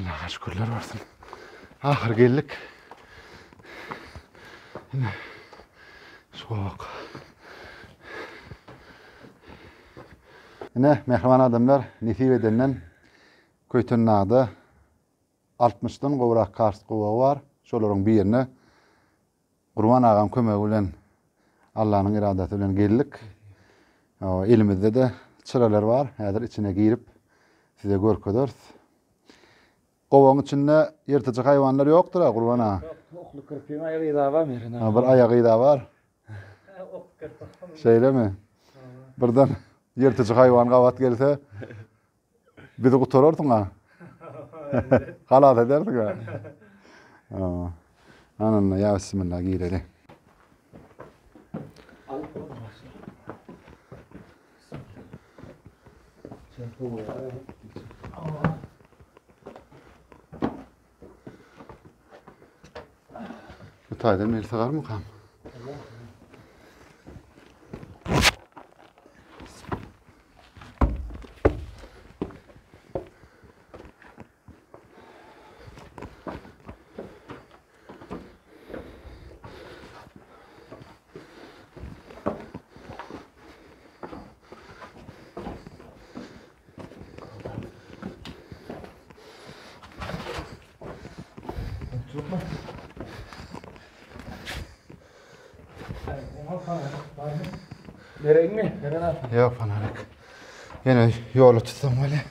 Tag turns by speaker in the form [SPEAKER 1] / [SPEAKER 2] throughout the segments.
[SPEAKER 1] Allah'a şükürler olsun. Ahir geldik. Yine soğuk. Yine mehriban adamlar Netibe denilen Köytünün adı 60'dan gowrak Kars gowa var. Şolaryň birini Gurban agam kömegi bilen Allah'ın iradeti bilen geldik. Elimizde de çıralar var. Häzir içine girip size görkezeriz. Gowaň içinde ýertejek haýwanlar ýokdur Gurban aga.
[SPEAKER 2] Oklu kırpıyın ayağı da var mı?
[SPEAKER 1] Bir ayağı da var. Şeýlemi? Birden ýertejek haýwan gawat gelse bizi gutarardyň ha. Halat ederdik ha. Ananla ya bismillah girelim. Bu taydan merse var mı kam?
[SPEAKER 2] Nereye mi? Nereye atın?
[SPEAKER 1] Yok fanarik. Yine yolu tutsam öyle.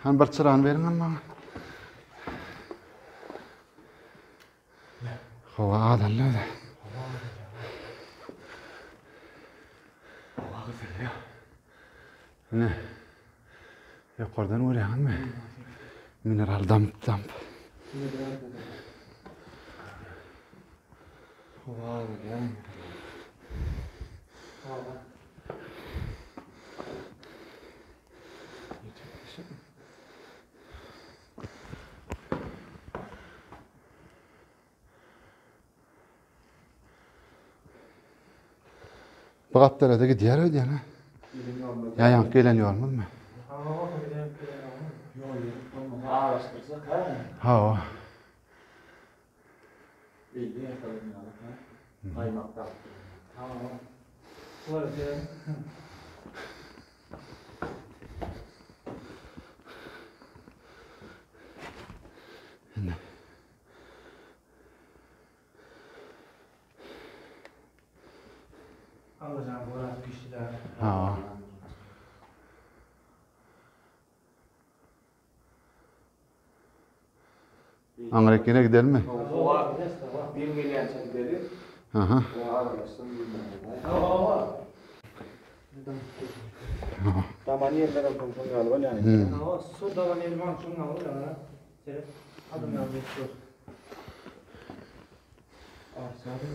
[SPEAKER 1] Han bir çırağını verin ama. Hava adallı da. Hava güzel ya. Ne? Yukarıdan oraya mı? Mineral damp. Hava güzel. Bu kaptarada gidiyor öyle yani. Yayan gelen yormaz mı? Ha.
[SPEAKER 2] Alacağım bu arada kişiler.
[SPEAKER 1] Ha. Amerika'ya gidelim mi?
[SPEAKER 2] Bir milyon çekleri.
[SPEAKER 1] Aha.
[SPEAKER 2] Daman yerlere konuşun galiba yani. Su daman yerlere konuşun galiba yani. Seref adım yazmış şu. Aşağıda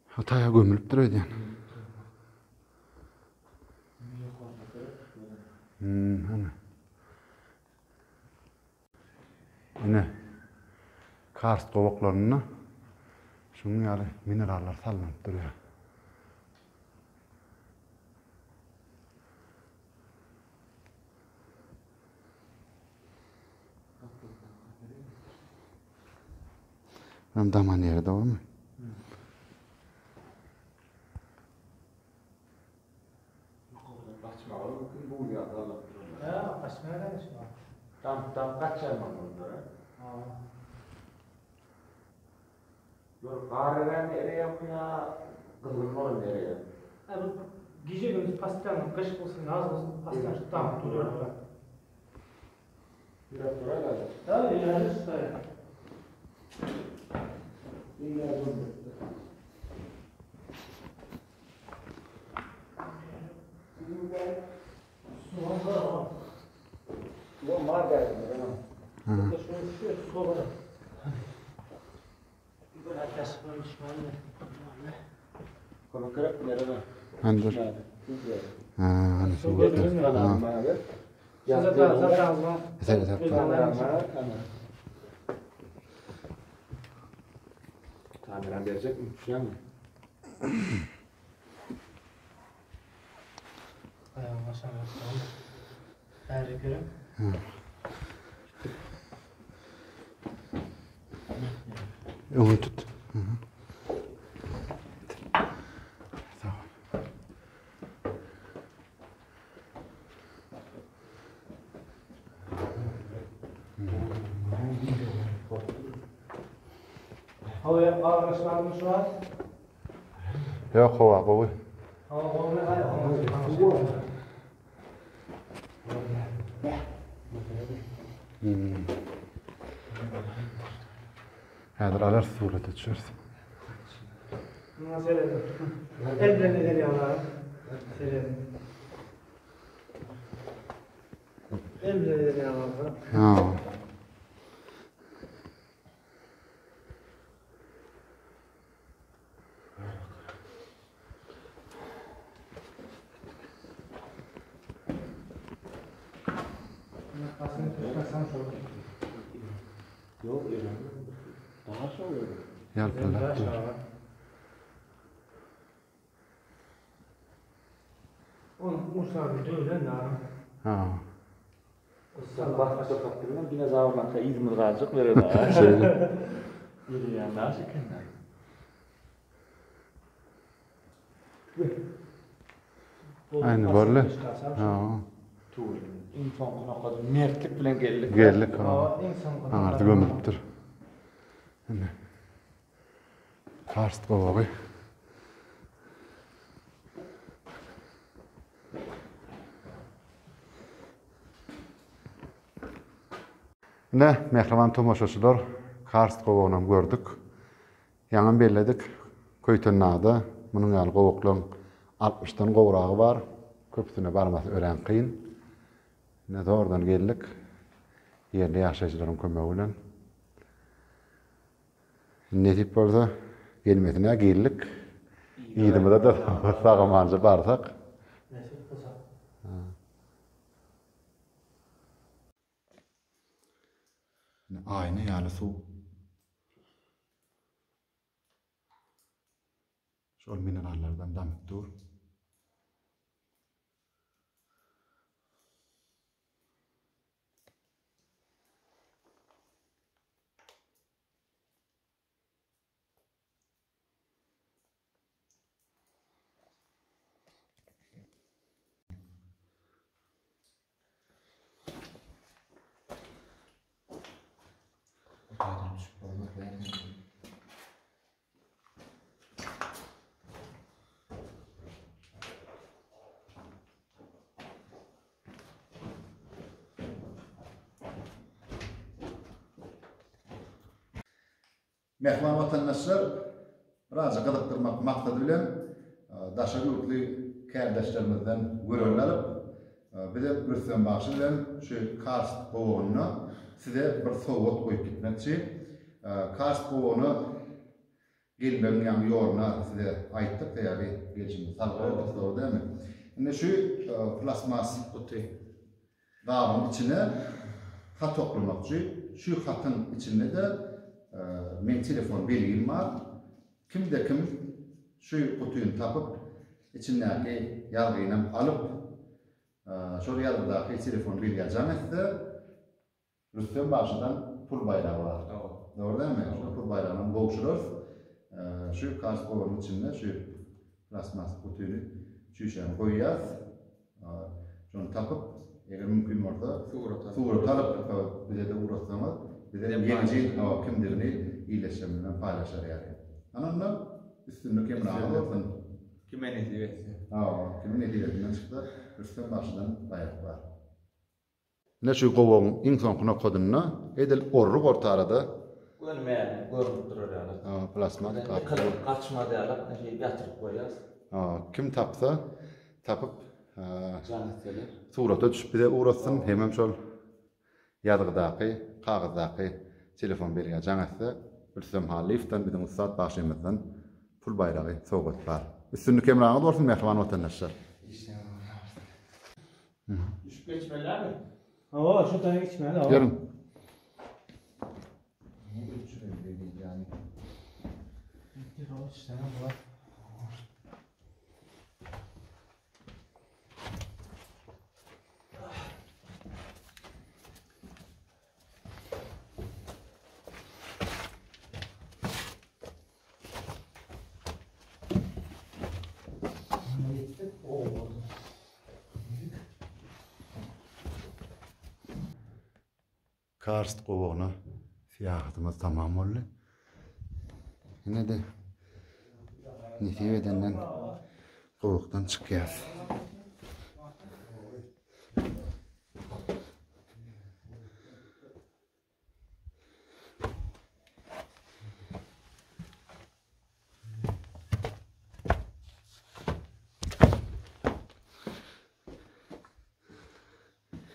[SPEAKER 1] Hataya gömülüp duruyor yani. Hani. Yine Kars kovaklarına şunun yani mineraller sallanıp duruyor. Hem daman yeri de var mı?
[SPEAKER 2] Tam kaç ay mı oldu? Yok, ağrıdan nereye yapıyor? Kızılma nereye? Gece gündüz pastan kış olsun, az olsun pastan tutam duruyor.
[SPEAKER 3] Biraz buraya da.
[SPEAKER 2] Tabii yani işte.
[SPEAKER 3] İyi yazıldı.
[SPEAKER 2] Soğanlar var.
[SPEAKER 3] Bu margarin.
[SPEAKER 2] Burada şöyle su var. Böyle ateş var, düşmanlı.
[SPEAKER 3] Konu kırık nerede?
[SPEAKER 1] Handır. Ha, hani
[SPEAKER 2] Su
[SPEAKER 1] suwatda.
[SPEAKER 2] getirdin mi?
[SPEAKER 1] Ha.
[SPEAKER 2] Zaten az var.
[SPEAKER 1] Yeter, yeter.
[SPEAKER 3] Tamiren verecek mi? Düşünüyor musun?
[SPEAKER 2] Ayağım aşağı bakalım. Her görüm.
[SPEAKER 1] Onu tut. Tamam.
[SPEAKER 2] Havaya ağırlaşlarmış var.
[SPEAKER 1] Yok hava bu.
[SPEAKER 2] Hava olmaya kadar.
[SPEAKER 1] Hadi alar surata düşersin.
[SPEAKER 2] Buna söyledim. Ellerini geliyorlar. Söyledim. Ellerini geliyorlar.
[SPEAKER 1] Ha.
[SPEAKER 2] Aslında tutmasam şöyle.
[SPEAKER 3] Yok öyle. Daha sonra.
[SPEAKER 1] Yalpalar dur.
[SPEAKER 2] Onun uçlarını dövülen de ağrım.
[SPEAKER 1] Ha.
[SPEAKER 3] Sen bak sokaklarından yine zamanla İzmir kalacak böyle daha.
[SPEAKER 1] Şöyle.
[SPEAKER 3] Yürü yani daha şekerler.
[SPEAKER 1] Aynı böyle. Ha.
[SPEAKER 3] Tuğul. İnsan ona kadar mertlik bilen geldik.
[SPEAKER 1] Geldik ha.
[SPEAKER 2] İnsan
[SPEAKER 1] Ha, artık gömüptür. Hani. Karst kovağı. Ne mehriban tomoşaçylar, Karst gowağını gördük. Yaňam belledik. Köýtennada munyň ýaly gowaklyň 60-dan gowragy bar. Köpüsine barmasy ören kyn. Ne de oradan geldik. Ýerde ýaşaýjylaryň kömegi bilen. Ne dip bolsa gelmedine geldik. Ýydymyda da sagamanjy barsak.
[SPEAKER 2] Nesip olsa.
[SPEAKER 1] Ayna ýaly suw. Şol minerallardan damyp dur. Mehman vatandaşlar razı kılıktırmak maksadı bilen daşa yurtly kärdeşlerimizden görüň alyp bir de Rüstem Bagşy bilen şu Karst gowagyna size bir sowgat goýup gitmekçi. Karst gowagyny gelmegiň ýaňy ýoluna size aýtdyk diýäli gelişimiz salgyp dämi? Indi şu plasmas kuty gabyň içine hat toplamakçy. Şu hatyň içinde de men telefon belgim var. Kimde kim şu kutuyu tapıp içindeki yargıyla alıp şol yargıdaki telefon belgi jam etse Rüstem Bagşy'dan pul bayrağı var. Doğru değil mi? Şu pul bayrağına boğuşuruz. Şu Karst gowagyň içinde şu plasmas kutuyu şüşeni koyýas. Şonu tapıp eger mümkin bolsa suwrat alyp bize de uğratsaňyz bir de ýeňi kimdirini iýleşen bilen paýlaşar ýaly. Ananda üstünde kemra alýan
[SPEAKER 3] Kime ne diyorsun?
[SPEAKER 1] Kimin edilerinden çıktı? Üstten başından dayak var. Ne şu govoň iň soňkuna kodunna edil orruk ortarada
[SPEAKER 3] Görmeýär, görüp durar ýaly.
[SPEAKER 1] plasma
[SPEAKER 3] Kaçma diýerler, ne şey ýatyryp goýýas.
[SPEAKER 1] kim tapsa tapıp
[SPEAKER 3] Janetler.
[SPEAKER 1] surata düşüp bir de uğratsın hemem şol ýadygdaky, kagazdaky telefon berýär jaňatsa bilsem halifdan biziň ustad başymyzdan pul bayragy sogat bar. Üstünlük emraňyz bolsun mehriban watandaşlar.
[SPEAKER 3] Düşüp geçmelermi?
[SPEAKER 2] Hava şu tane geçmeli.
[SPEAKER 1] Yarın. Karst gowoğuna siyahatımız tamam oldu. Yine de netice edenden gowoqdan çıkýar.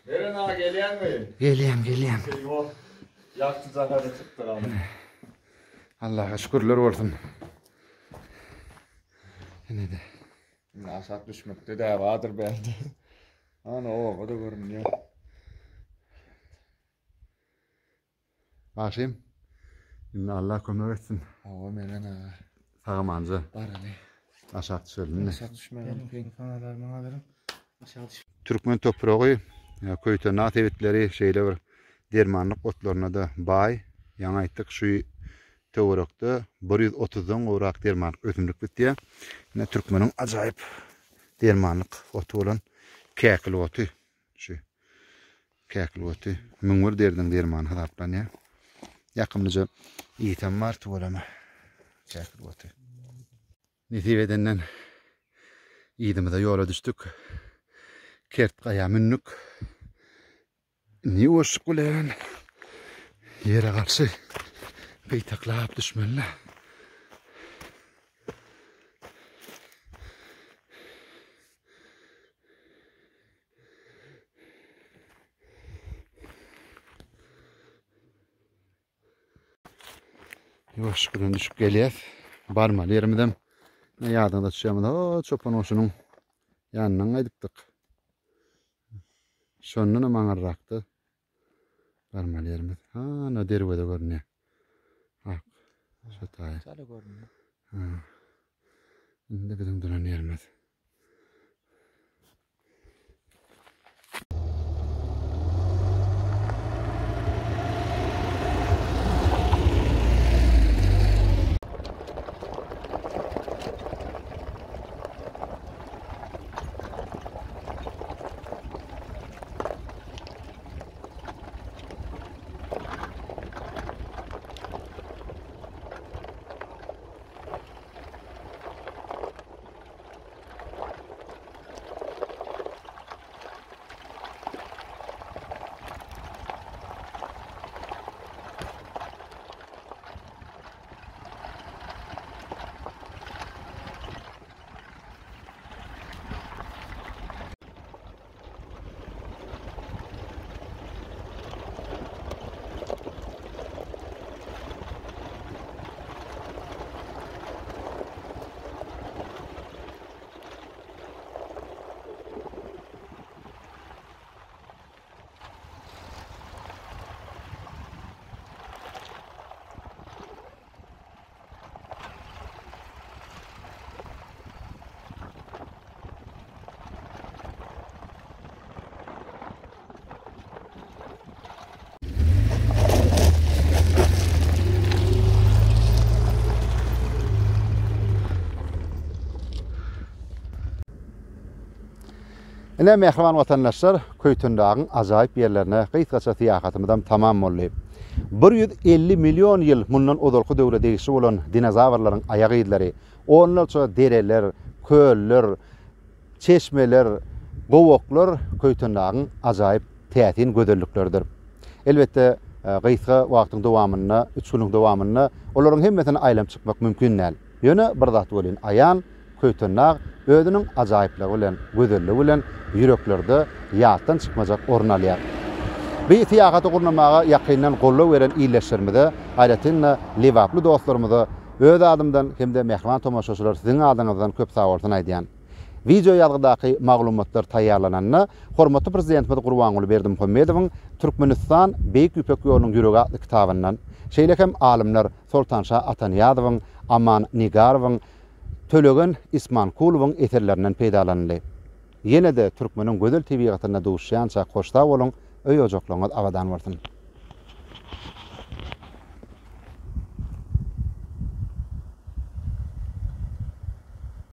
[SPEAKER 3] Eren ağa gelýän mi?
[SPEAKER 1] Gelýän.
[SPEAKER 3] Yok. Yaktı zaharı çıktı ama.
[SPEAKER 1] Allah'a şükürler olsun. Yine de.
[SPEAKER 3] Aşağı düşmekte de vardır bende. Ana o da görünüyor.
[SPEAKER 1] Başım. Yine Allah kömek etsin.
[SPEAKER 3] O menen ağa.
[SPEAKER 1] Sağımanca
[SPEAKER 3] Barani.
[SPEAKER 1] aşağı düşelim.
[SPEAKER 3] Aşağı düşmeyen.
[SPEAKER 2] Kanalarımı alırım. Aşağı düş.
[SPEAKER 1] Türkmen toprağı köýte nat evitleri şeýle bir dermanlyk otlaryna da bay. Ýa aýtdyk şu töwerekde 130-dan gowrak dermanlyk ösümlik bitdi. Ne Türkmeniň ajaýyp dermanlyk otu bolan käkil otu. Şu käkil otu. Müňür derdiň dermany hasaplanýar. Ýakymlyca ýetem bar bolama. Käkil otu. Netijedenden ýedimizde ýola düşdük. Kert gaya münnük. Ni oşuk ulan. Yere karşı kıytaklap düşmeli. Yoşuk ulan düşüp geliyez. Barmalı yerimden. Ne yadında düşüyemedi. O çopan oşunun yanından aydıptık. Şondan maňarrakdy. Barmaly yerimiz. Ha, na derwede görnýär. Bak. Şu taýy.
[SPEAKER 3] Sala görünüyor.
[SPEAKER 1] Ha. Indi biziň duran yerimiz. Ine mehriban vatandaşlar, Köýtün dağın ajaýyp ýerlerine gysgaça siýahatymyzdan tamam boldy. 150 milyon ýyl mundan ozalky döwre degişi bolan dinozavrlaryň aýak ýyllary, onlarça dereler, köller, çeşmeler, gowoklar köýtünägiň ajaýyp täsin gözelliklerdir. Elbetde gysga wagtyň dowamyna, 3 güniň dowamyna olaryň hemmesini aýlap çykmak mümkin näl. Ýöne bir zat bolan aýan köýtünäg özüniň ajaýyplygy bilen, gözelligi bilen ýüreklerde ýatdan çykmajak orun alýar. Bu tiýagaty gurnamaga ýakyndan gollap beren iýleşdirmede aýratynla lewaply dostlarymyza öz adymdan hem-de mehman tomaşaçylar siziň adyňyzdan köp sag bolsun aýdýan. Video ýazgydaky maglumatlar taýýarlananna hormatly prezidentimiz Gurbanuly Berdimuhammedowyň Türkmenistan Beýik Ýüpek ýolunyň ýüregi adly kitabyndan şeýlekem alimler Sultanşah Atanyýadowyň, Aman Nigarowyň, Tölegen Ismankulowyň eserlerinden peýdalandy. Ýene-de Türkmeniň gözel tebigatyna duşýança hoşta bolun, öýe ojaklaryňyz awadan bolsun.